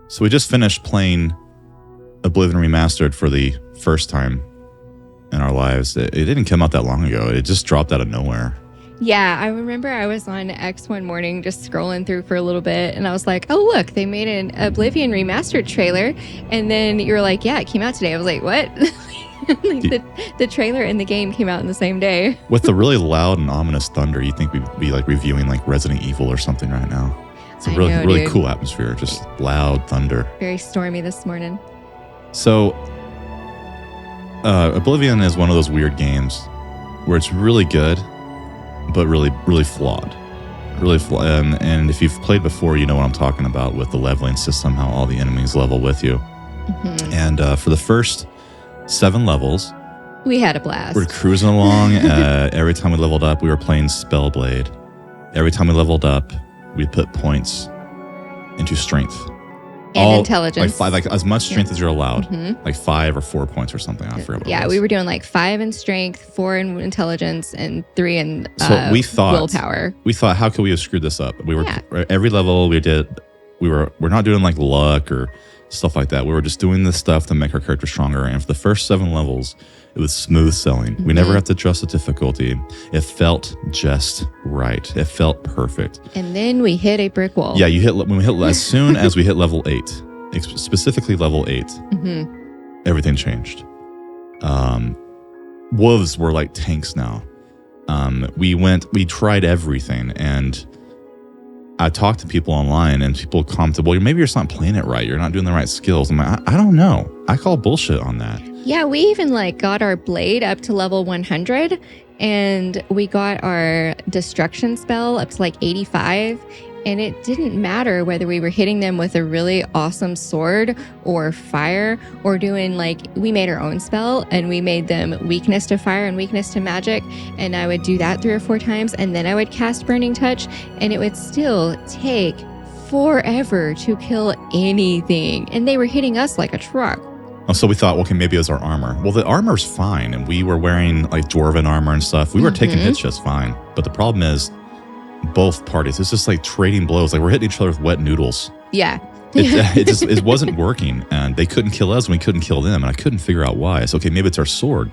So we just finished playing Oblivion Remastered for the first time in our lives. It didn't come out that long ago. It just dropped out of nowhere. Yeah, I remember I was on X one morning just scrolling through for a little bit, and I was like, oh, look, they made an Oblivion Remastered trailer. And then you were like, yeah, it came out today. I was like, what? The trailer and the game came out in the same day. With the really loud and ominous thunder, you think we'd be like reviewing like Resident Evil or something right now. It's a really cool atmosphere, just loud thunder. Very stormy this morning. So, Oblivion is one of those weird games where it's really good, but really, really flawed. And if you've played before, you know what I'm talking about with the leveling system, how all the enemies level with you. Mm-hmm. And for the first 7 levels, we had a blast. We're cruising along. Every time we leveled up, we were playing Spellblade. Every time we leveled up, we put points into strength. And intelligence. Like as much strength as you're allowed. Mm-hmm. Like 5 or 4 points or something. I forget what it was. We were doing like 5 in strength, 4 in intelligence, and 3 in willpower. We thought, how could we have screwed this up? Every level we did, we're not doing like luck or stuff like that. We were just doing this stuff to make our character stronger. And for the first 7 levels, it was smooth sailing. Mm-hmm. We never had to adjust the difficulty. It felt just right. It felt perfect. And then we hit a brick wall. Yeah, as soon as we hit level 8, specifically level 8, mm-hmm. everything changed. Wolves were like tanks now. We tried everything, and I talked to people online, and people commented, well, maybe you're just not playing it right. You're not doing the right skills. I'm like, I don't know. I call bullshit on that. Yeah, we even got our blade up to level 100, and we got our destruction spell up to 85, and it didn't matter whether we were hitting them with a really awesome sword or fire or doing we made our own spell, and we made them weakness to fire and weakness to magic, and I would do that 3 or 4 times, and then I would cast Burning Touch, and it would still take forever to kill anything, and they were hitting us like a truck. So we thought, okay, maybe it was our armor. Well, the armor's fine, and we were wearing dwarven armor and stuff. We were mm-hmm. taking hits just fine, but the problem is both parties. It's just like trading blows. We're hitting each other with wet noodles. Yeah. It wasn't working, and they couldn't kill us, and we couldn't kill them, and I couldn't figure out why. So, okay, maybe it's our sword.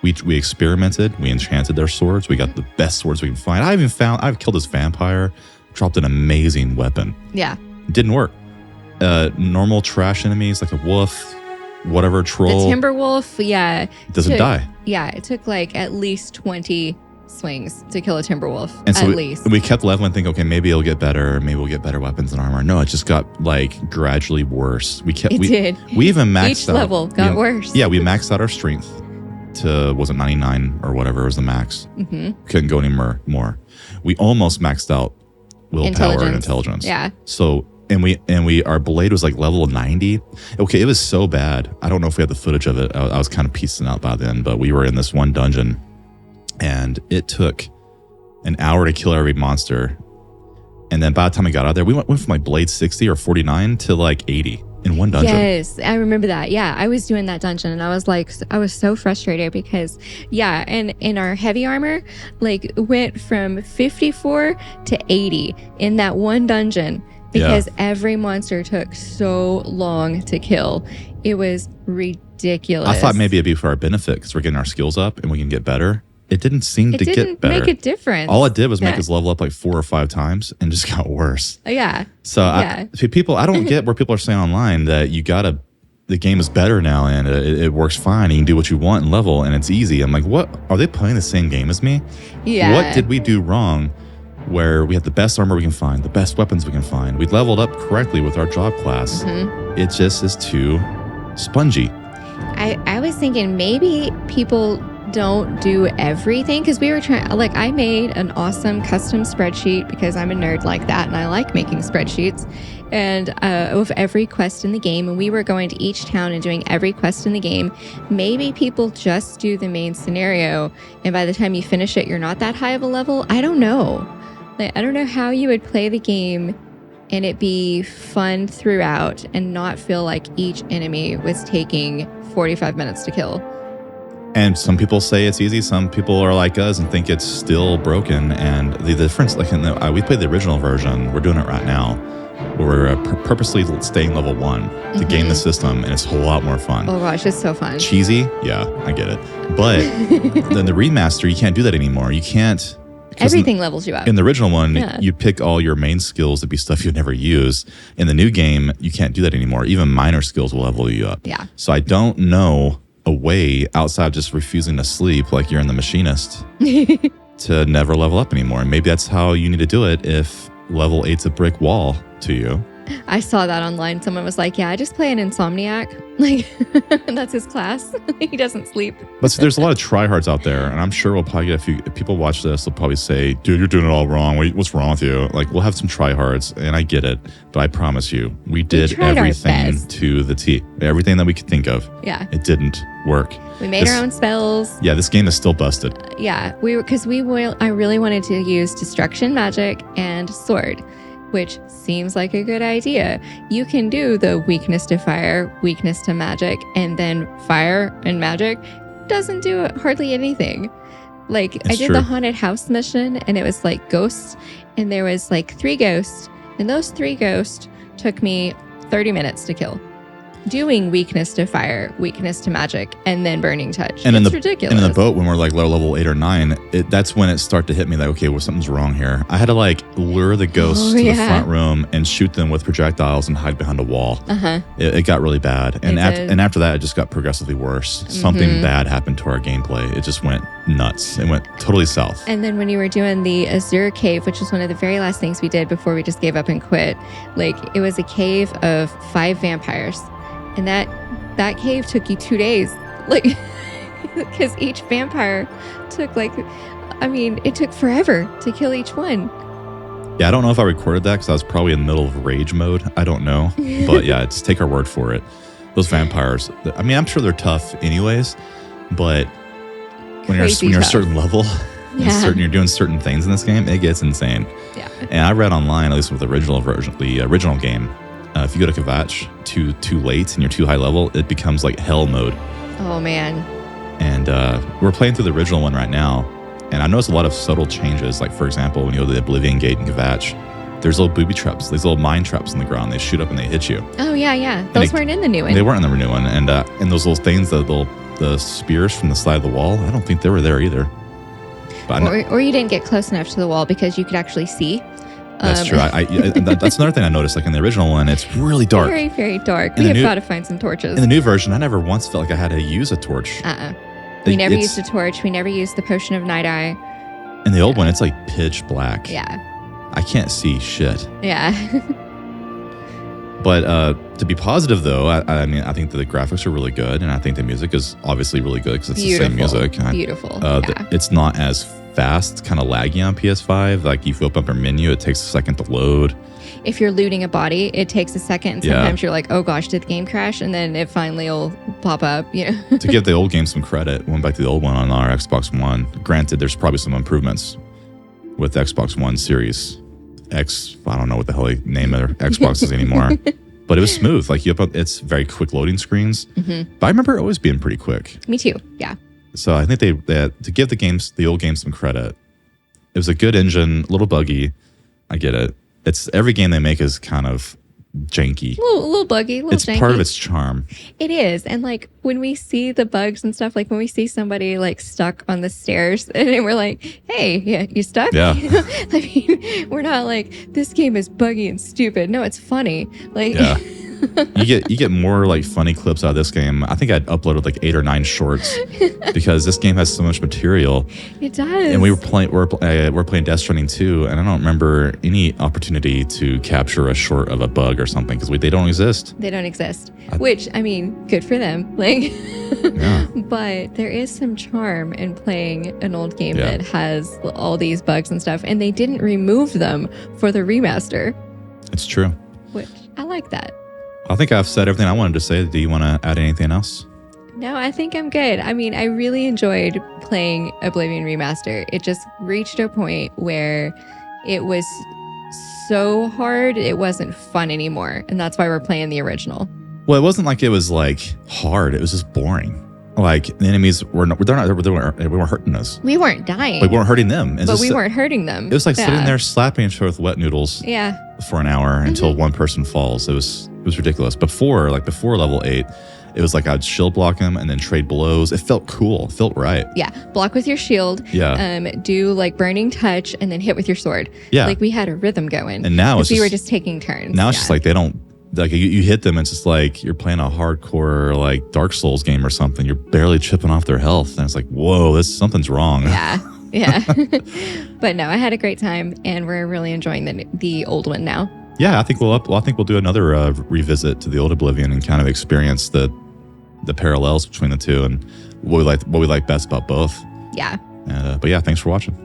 We experimented. We enchanted their swords. We got the best swords we can find. I've killed this vampire, dropped an amazing weapon. Yeah. It didn't work. Normal trash enemies like a wolf, whatever, troll. The timber wolf, yeah. Doesn't die. Yeah, it took at least 20 swings to kill a timber wolf, and so at least. We kept leveling, thinking, okay, maybe it'll get better. Maybe we'll get better weapons and armor. No, it just got gradually worse. We did. We even maxed Each level got worse. Yeah, we maxed out our strength to, was it 99 or whatever was the max? Mm-hmm. Couldn't go any more. We almost maxed out willpower and intelligence. Yeah. So, our blade was level 90. Okay, it was so bad. I don't know if we had the footage of it. I was kind of piecing out by then, but we were in this one dungeon, and it took an hour to kill every monster. And then by the time we got out there, we went from blade 60 or 49 to 80 in one dungeon. Yes, I remember that. Yeah, I was doing that dungeon, and I was so frustrated because, yeah, and in our heavy armor, went from 54 to 80 in that one dungeon. Because every monster took so long to kill. It was ridiculous. I thought maybe it'd be for our benefit because we're getting our skills up and we can get better. It didn't seem to get better. It didn't make a difference. All it did was make us level up 4 or 5 times and just got worse. Yeah. So I don't get where people are saying online that the game is better now and it works fine. You can do what you want and level and it's easy. I'm like, what? Are they playing the same game as me? Yeah. What did we do wrong? Where we had the best armor we can find, the best weapons we can find. We leveled up correctly with our job class. Mm-hmm. It just is too spongy. I was thinking maybe people don't do everything because we were trying, I made an awesome custom spreadsheet because I'm a nerd like that and I like making spreadsheets and of every quest in the game, and we were going to each town and doing every quest in the game. Maybe people just do the main scenario and by the time you finish it, you're not that high of a level. I don't know. I don't know how you would play the game and it be fun throughout and not feel like each enemy was taking 45 minutes to kill. And some people say it's easy. Some people are like us and think it's still broken. And the difference, we played the original version. We're doing it right now. we're purposely staying level 1 to game the system, and it's a whole lot more fun. Oh gosh, it's so fun. Cheesy? Yeah, I get it. But then the remaster, you can't do that anymore. You can't. Everything levels you up. In the original one, you pick all your main skills to be stuff you'd never use. In the new game, you can't do that anymore. Even minor skills will level you up. Yeah. So I don't know a way outside of just refusing to sleep like you're in The Machinist to never level up anymore. And maybe that's how you need to do it if level 8's a brick wall to you. I saw that online. Someone was like, yeah, I just play an insomniac. Like, that's his class. He doesn't sleep. But see, there's a lot of tryhards out there, and I'm sure we'll probably get a few. If people watch this, they'll probably say, dude, you're doing it all wrong. What's wrong with you? Like, we'll have some tryhards, and I get it. But I promise you, we did everything to the T. Everything that we could think of. Yeah. It didn't work. We made our own spells. Yeah, this game is still busted. Yeah, I really wanted to use destruction magic and sword, which seems like a good idea. You can do the weakness to fire, weakness to magic, and then fire and magic doesn't do hardly anything. Like, I did the haunted house mission, and it was like ghosts, and there was like 3 ghosts, and those 3 ghosts took me 30 minutes to kill. Doing weakness to fire, weakness to magic, and then burning touch. And it's ridiculous. And in the boat, when we're like level 8 or 9, that's when it started to hit me like, okay, well, something's wrong here. I had to like lure the ghosts to the front room and shoot them with projectiles and hide behind a wall. It got really bad. And after that, it just got progressively worse. Something bad happened to our gameplay. It just went nuts. It went totally south. And then when you were doing the Azure Cave, which was one of the very last things we did before we just gave up and quit, like, it was a cave of 5 vampires. And that cave took you 2 days, like, because each vampire took it took forever to kill each one. Yeah, I don't know if I recorded that because I was probably in the middle of rage mode. I don't know. But yeah, just take our word for it. Those vampires, I mean, I'm sure they're tough anyways, but when you're a certain level, you're doing certain things in this game, it gets insane. Yeah. And I read online, at least with the original game, if you go to Kvatch too late and you're too high level, it becomes like hell mode. Oh, man. And we're playing through the original one right now, and I noticed a lot of subtle changes. Like, for example, when you go to the Oblivion Gate in Kvatch, there's little booby traps, these little mine traps in the ground. They shoot up and they hit you. Oh, yeah. Those weren't in the new one. They weren't in the new one. And those little things, the spears from the side of the wall, I don't think they were there either. But or you didn't get close enough to the wall because you could actually see. That's true. That's another thing I noticed. Like in the original one, it's really dark. Very, very dark. We have got to find some torches. In the new version, I never once felt like I had to use a torch. We never used a torch. We never used the potion of night eye. In the old one, it's like pitch black. Yeah. I can't see shit. Yeah. But to be positive, though, I mean, I think that the graphics are really good, and I think the music is obviously really good because it's the same music. Beautiful. It's not as fast, kind of laggy on PS5. Like, you open up your menu, it takes a second to load. If you're looting a body, it takes a second, and sometimes you're like, oh gosh, did the game crash? And then it finally will pop up, To give the old game some credit, went back to the old one on our Xbox One. Granted, there's probably some improvements with Xbox One Series X. I don't know what the hell they name their Xboxes anymore. But it was smooth. Like, it's very quick loading screens. But I remember it always being pretty quick. Me too, yeah. So I think they to give the old game some credit. It was a good engine, a little buggy. I get it. It's every game they make is kind of janky. A little buggy, a little janky. It's part of its charm. It is. And like when we see the bugs and stuff, like when we see somebody like stuck on the stairs and we're like, hey, yeah, you stuck? Yeah. I mean, we're not like, this game is buggy and stupid. No, it's funny. Like, yeah. You get more like funny clips out of this game. I think I'd uploaded like 8 or 9 shorts because this game has so much material. It does. And we're playing Death Stranding 2, and I don't remember any opportunity to capture a short of a bug or something because they don't exist. They don't exist. Which, I mean, good for them. Like, yeah. But there is some charm in playing an old game that has all these bugs and stuff, and they didn't remove them for the remaster. It's true. Which I like that. I think I've said everything I wanted to say. Do you want to add anything else? No, I think I'm good. I mean, I really enjoyed playing Oblivion Remaster. It just reached a point where it was so hard, it wasn't fun anymore. And that's why we're playing the original. Well, it wasn't like it was like hard. It was just boring. like the enemies were not, they weren't hurting us. We weren't dying. We weren't hurting them. And but we weren't hurting them. It was like sitting there slapping each other with wet noodles for an hour until one person falls. It was ridiculous. Before level 8, it was like I'd shield block them and then trade blows. It felt cool. It felt right. Yeah. Block with your shield. Yeah. Do like burning touch and then hit with your sword. Yeah. Like we had a rhythm going. And now we were just taking turns. Now it's just like they don't, like you hit them, it's just like you're playing a hardcore like Dark Souls game or something. You're barely chipping off their health. And it's like, whoa, something's wrong. Yeah. Yeah. But no, I had a great time and we're really enjoying the old one now. Yeah, I think we'll do another revisit to the old Oblivion and kind of experience the parallels between the two and what we like best about both. Yeah. But yeah, thanks for watching.